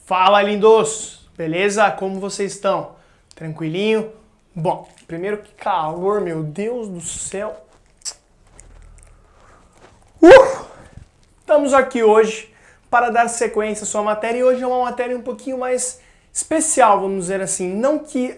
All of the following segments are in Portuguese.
Fala, lindos! Beleza? Como vocês estão? Tranquilinho? Bom, primeiro que calor, meu Deus do céu. Estamos aqui hoje para dar sequência à sua matéria e hoje é uma matéria um pouquinho mais especial, vamos dizer assim. Não que,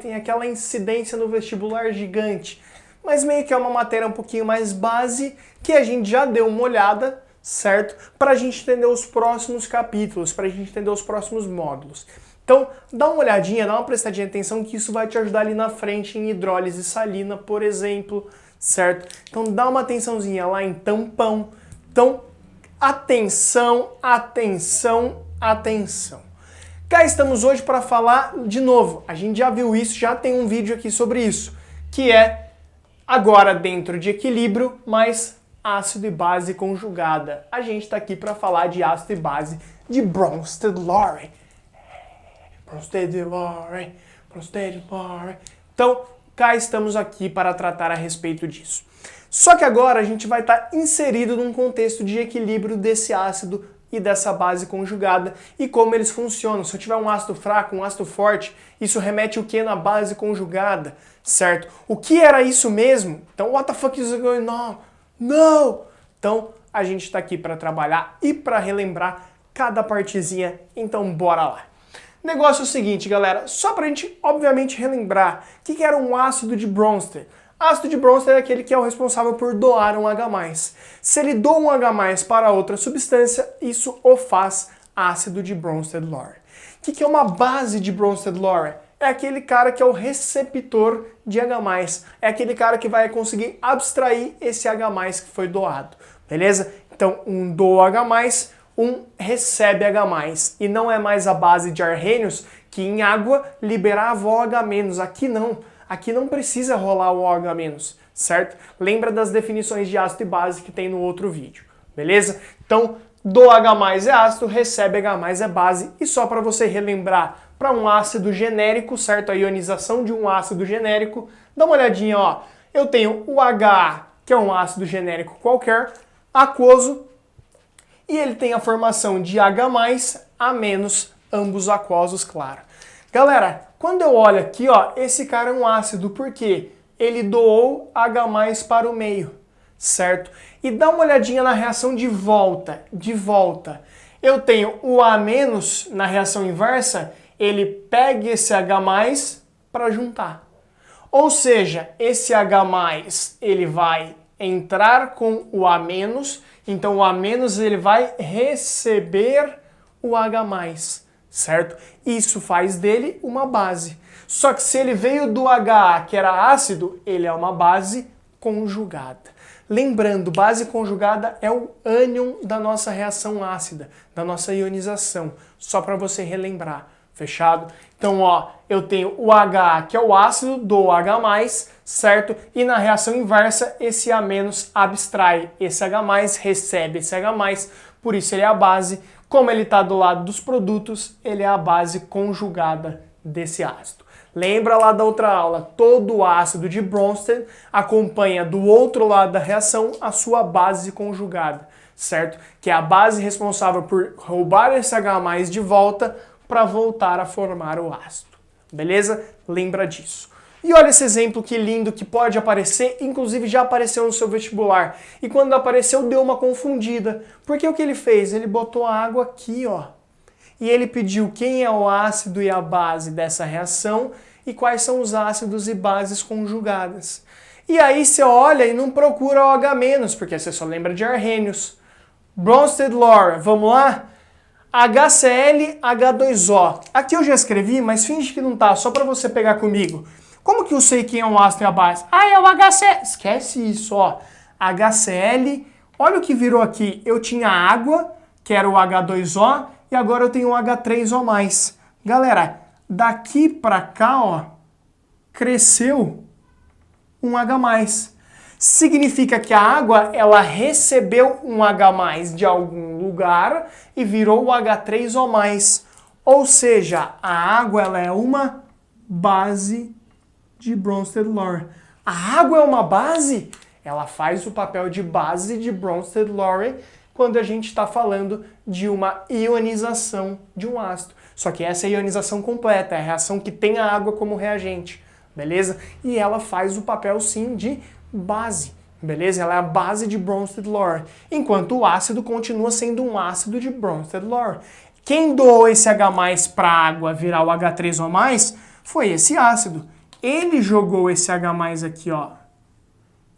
tem aquela incidência no vestibular gigante, mas meio que é uma matéria um pouquinho mais base que a gente já deu uma olhada, certo? Para a gente entender os próximos capítulos, para a gente entender os próximos módulos. Então, dá uma olhadinha, dá uma prestadinha de atenção que isso vai te ajudar ali na frente em hidrólise salina, por exemplo, certo? Então, dá uma atençãozinha lá em tampão. Então, atenção, atenção, atenção. Cá estamos hoje para falar de novo. A gente já viu isso, já tem um vídeo aqui sobre isso, que é agora dentro de equilíbrio, mas ácido e base conjugada. A gente está aqui para falar de ácido e base de Bronsted-Lowry. Bronsted-Lowry, Bronsted-Lowry. Então, cá estamos aqui para tratar a respeito disso. Só que agora a gente vai estar inserido num contexto de equilíbrio desse ácido e dessa base conjugada e como eles funcionam. Se eu tiver um ácido fraco, um ácido forte, isso remete o que na base conjugada, certo? O que era isso mesmo? Então, what the fuck is going on? No! Então, a gente está aqui para trabalhar e para relembrar cada partezinha, então bora lá. Negócio é o seguinte, galera, só para a gente, obviamente, relembrar o que era um ácido de Bronsted. Ácido de Bronsted é aquele que é o responsável por doar um H+. Se ele doa um H+ para outra substância, isso o faz ácido de Bronsted-Lowry. O que é uma base de Bronsted-Lowry? É aquele cara que é o receptor de H+. É aquele cara que vai conseguir abstrair esse H+ que foi doado. Beleza? Então, um doa H+, um recebe H+. E não é mais a base de Arrhenius que em água liberava OH-. Aqui não. Aqui não precisa rolar o OH-, certo? Lembra das definições de ácido e base que tem no outro vídeo, beleza? Então, do H+ é ácido, recebe H+ é base. E só para você relembrar, para um ácido genérico, certo? A ionização de um ácido genérico, dá uma olhadinha, ó. Eu tenho o HA, que é um ácido genérico qualquer, aquoso, e ele tem a formação de H+, A-, ambos aquosos, claro. Galera, quando eu olho aqui, ó, esse cara é um ácido, por quê? Ele doou H+ para o meio, certo? E dá uma olhadinha na reação de volta, Eu tenho o A- na reação inversa, ele pega esse H+ para juntar. Ou seja, esse H+, ele vai entrar com o A-, então o A- ele vai receber o H+. Certo? Isso faz dele uma base. Só que se ele veio do HA, que era ácido, ele é uma base conjugada. Lembrando, base conjugada é o ânion da nossa reação ácida, da nossa ionização. Só para você relembrar, fechado? Então, ó, eu tenho o HA, que é o ácido, do H+, certo? E na reação inversa, esse A- abstrai esse H+, recebe esse H+, por isso ele é a base. Como ele está do lado dos produtos, ele é a base conjugada desse ácido. Lembra lá da outra aula, todo ácido de Bronsted acompanha do outro lado da reação a sua base conjugada, certo? Que é a base responsável por roubar esse H+ de volta para voltar a formar o ácido. Beleza? Lembra disso. E olha esse exemplo que lindo que pode aparecer, inclusive já apareceu no seu vestibular. E quando apareceu deu uma confundida. Porque o que ele fez? Ele botou a água aqui, ó. E ele pediu quem é o ácido e a base dessa reação e quais são os ácidos e bases conjugadas. E aí você olha e não procura o H-, porque você só lembra de Arrhenius. Bronsted-Lowry, vamos lá? HCl, H2O. Aqui eu já escrevi, mas finge que não tá, só para você pegar comigo. Como que eu sei quem é o ácido e a base? É o HCl. Esquece isso, ó. HCl. Olha o que virou aqui. Eu tinha água, que era o H2O, e agora eu tenho o H3O+. Galera, daqui pra cá, ó, cresceu um H+. Significa que a água, ela recebeu um H+ de algum lugar e virou o H3O+. Ou seja, a água, ela é uma base de Bronsted-Lowry. A água é uma base? Ela faz o papel de base de Bronsted-Lowry quando a gente está falando de uma ionização de um ácido. Só que essa é a ionização completa, é a reação que tem a água como reagente, beleza? E ela faz o papel, sim, de base, beleza? Ela é a base de Bronsted-Lore, enquanto o ácido continua sendo um ácido de Bronsted-Lore. Quem doou esse H+ para a água virar o H3O+, foi esse ácido. Ele jogou esse H+ aqui, ó.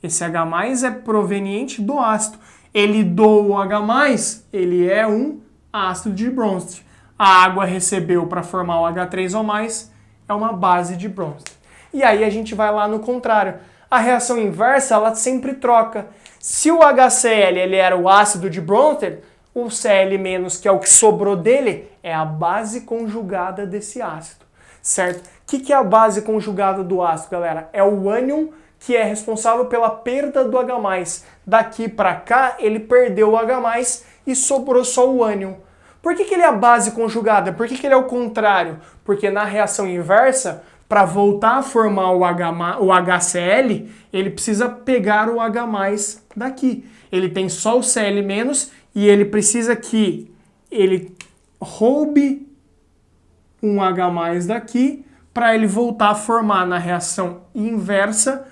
Esse H+ é proveniente do ácido. Ele doou o H+, ele é um ácido de Bronsted. A água recebeu para formar o H3O+, é uma base de Bronsted. E aí a gente vai lá no contrário. A reação inversa, ela sempre troca. Se o HCl ele era o ácido de Bronsted, o Cl-, que é o que sobrou dele, é a base conjugada desse ácido, certo? O que é a base conjugada do ácido, galera? É o ânion que é responsável pela perda do H+. Daqui para cá, ele perdeu o H+, e sobrou só o ânion. Por que ele é a base conjugada? Por que ele é o contrário? Porque na reação inversa, para voltar a formar o HCl, ele precisa pegar o H+ daqui. Ele tem só o Cl- e ele precisa que ele roube um H+ daqui para ele voltar a formar na reação inversa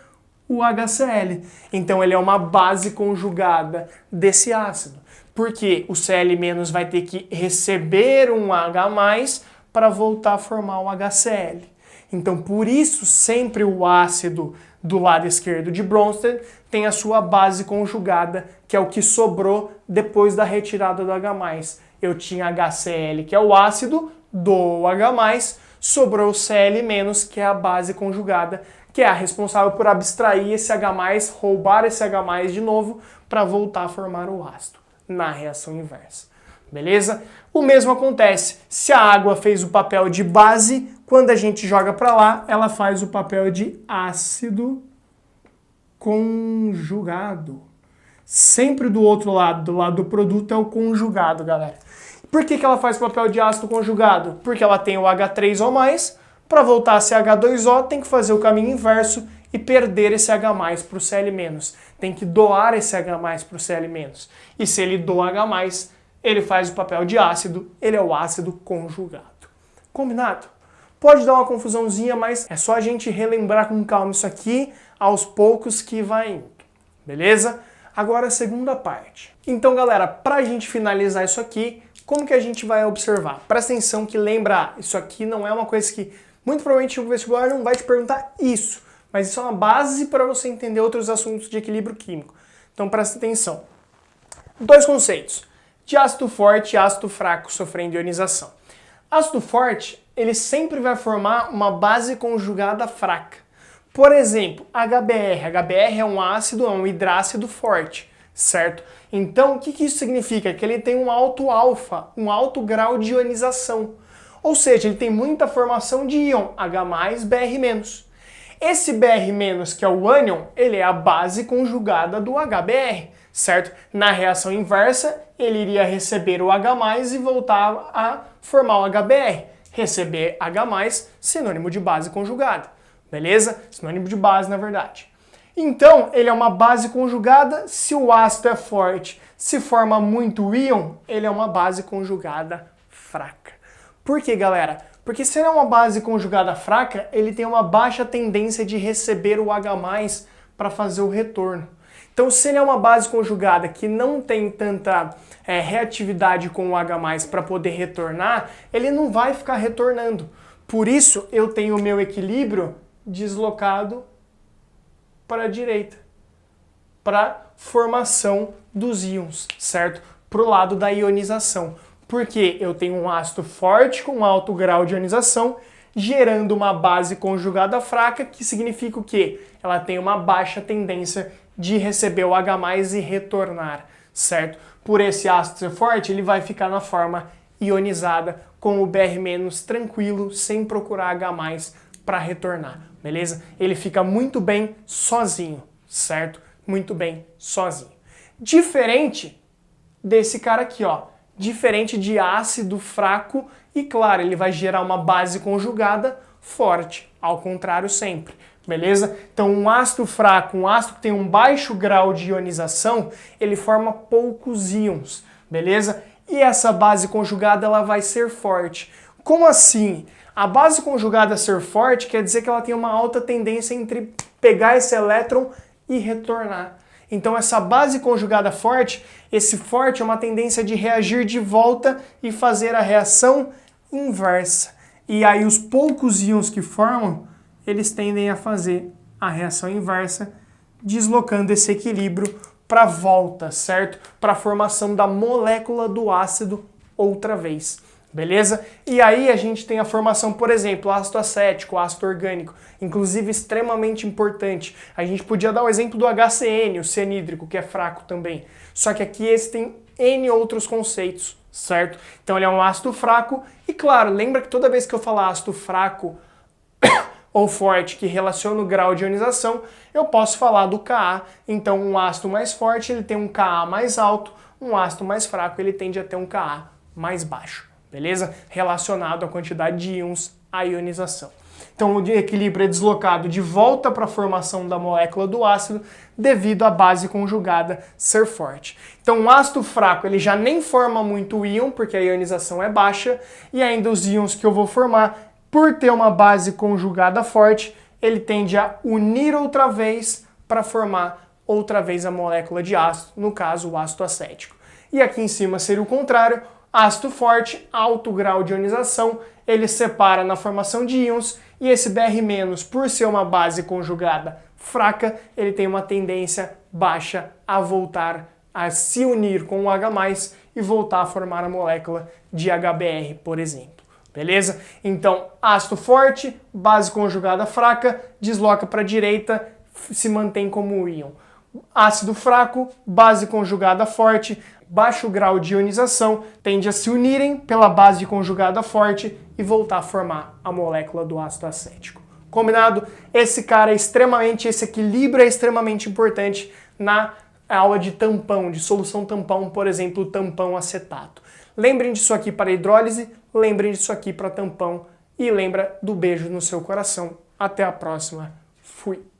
o HCl. Então ele é uma base conjugada desse ácido. Porque o Cl- vai ter que receber um H+ para voltar a formar o HCl. Então por isso sempre o ácido do lado esquerdo de Bronsted tem a sua base conjugada, que é o que sobrou depois da retirada do H+. Eu tinha HCl, que é o ácido, do H+, sobrou o Cl-, que é a base conjugada, que é a responsável por abstrair esse H+, roubar esse H+ de novo para voltar a formar o ácido, na reação inversa. Beleza? O mesmo acontece. Se a água fez o papel de base, quando a gente joga para lá, ela faz o papel de ácido conjugado. Sempre do outro lado, do lado do produto, é o conjugado, galera. Por que ela faz o papel de ácido conjugado? Porque ela tem o H3O+, para voltar a ser H2O, tem que fazer o caminho inverso e perder esse H+ para o Cl-. Tem que doar esse H+ para o Cl-. E se ele doa H+, ele faz o papel de ácido, ele é o ácido conjugado. Combinado? Pode dar uma confusãozinha, mas é só a gente relembrar com calma isso aqui, aos poucos que vai indo. Beleza? Agora a segunda parte. Então, galera, para a gente finalizar isso aqui, como que a gente vai observar? Presta atenção que lembra, isso aqui não é uma coisa que, muito provavelmente o vestibular não vai te perguntar isso, mas isso é uma base para você entender outros assuntos de equilíbrio químico. Então presta atenção. Dois conceitos, de ácido forte e ácido fraco sofrendo ionização. Ácido forte, ele sempre vai formar uma base conjugada fraca. Por exemplo, HBr. HBr é um ácido, é um hidrácido forte, certo? Então, o que isso significa? Que ele tem um alto alfa, um alto grau de ionização. Ou seja, ele tem muita formação de íon, H+, Br-. Esse Br-, que é o ânion, ele é a base conjugada do HBr, certo? Na reação inversa, ele iria receber o H+ e voltar a formar o HBr. Receber H+, sinônimo de base conjugada, beleza? Sinônimo de base, na verdade. Então, ele é uma base conjugada. Se o ácido é forte, se forma muito íon, ele é uma base conjugada fraca. Por quê, galera? Porque se ele é uma base conjugada fraca, ele tem uma baixa tendência de receber o H+ para fazer o retorno. Então, se ele é uma base conjugada que não tem tanta reatividade com o H+ para poder retornar, ele não vai ficar retornando. Por isso, eu tenho o meu equilíbrio deslocado para a direita, para formação dos íons, certo? Para o lado da ionização. Porque eu tenho um ácido forte com alto grau de ionização, gerando uma base conjugada fraca, que significa o quê? Ela tem uma baixa tendência de receber o H+ e retornar, certo? Por esse ácido ser forte, ele vai ficar na forma ionizada, com o Br- tranquilo, sem procurar H+ para retornar, beleza? Ele fica muito bem sozinho, certo? Muito bem sozinho. Diferente desse cara aqui, ó. Diferente de ácido fraco, e claro, ele vai gerar uma base conjugada forte, ao contrário sempre, beleza? Então um ácido fraco, um ácido que tem um baixo grau de ionização, ele forma poucos íons, beleza? E essa base conjugada ela vai ser forte. Como assim? A base conjugada ser forte quer dizer que ela tem uma alta tendência entre pegar esse elétron e retornar. Então essa base conjugada forte, esse forte é uma tendência de reagir de volta e fazer a reação inversa. E aí os poucos íons que formam, eles tendem a fazer a reação inversa, deslocando esse equilíbrio para a volta, certo? Para a formação da molécula do ácido outra vez. Beleza? E aí a gente tem a formação, por exemplo, ácido acético, ácido orgânico, inclusive extremamente importante. A gente podia dar o exemplo do HCN, o cianídrico, que é fraco também. Só que aqui esse tem N outros conceitos, certo? Então ele é um ácido fraco e, claro, lembra que toda vez que eu falar ácido fraco ou forte que relaciona o grau de ionização, eu posso falar do Ka. Então um ácido mais forte ele tem um Ka mais alto, um ácido mais fraco ele tende a ter um Ka mais baixo. Beleza? Relacionado à quantidade de íons, à ionização. Então o equilíbrio é deslocado de volta para a formação da molécula do ácido devido à base conjugada ser forte. Então um ácido fraco ele já nem forma muito íon porque a ionização é baixa e ainda os íons que eu vou formar, por ter uma base conjugada forte, ele tende a unir outra vez para formar outra vez a molécula de ácido, no caso o ácido acético. E aqui em cima seria o contrário. Ácido forte, alto grau de ionização, ele separa na formação de íons e esse Br-, por ser uma base conjugada fraca, ele tem uma tendência baixa a voltar a se unir com o H+, e voltar a formar a molécula de HBr, por exemplo. Beleza? Então, ácido forte, base conjugada fraca, desloca para a direita, se mantém como íon. Ácido fraco, base conjugada forte, baixo grau de ionização, tende a se unirem pela base conjugada forte e voltar a formar a molécula do ácido acético. Combinado? Esse equilíbrio é extremamente importante na aula de tampão, de solução tampão, por exemplo, o tampão acetato. Lembrem disso aqui para hidrólise, lembrem disso aqui para tampão e lembra do beijo no seu coração. Até a próxima. Fui!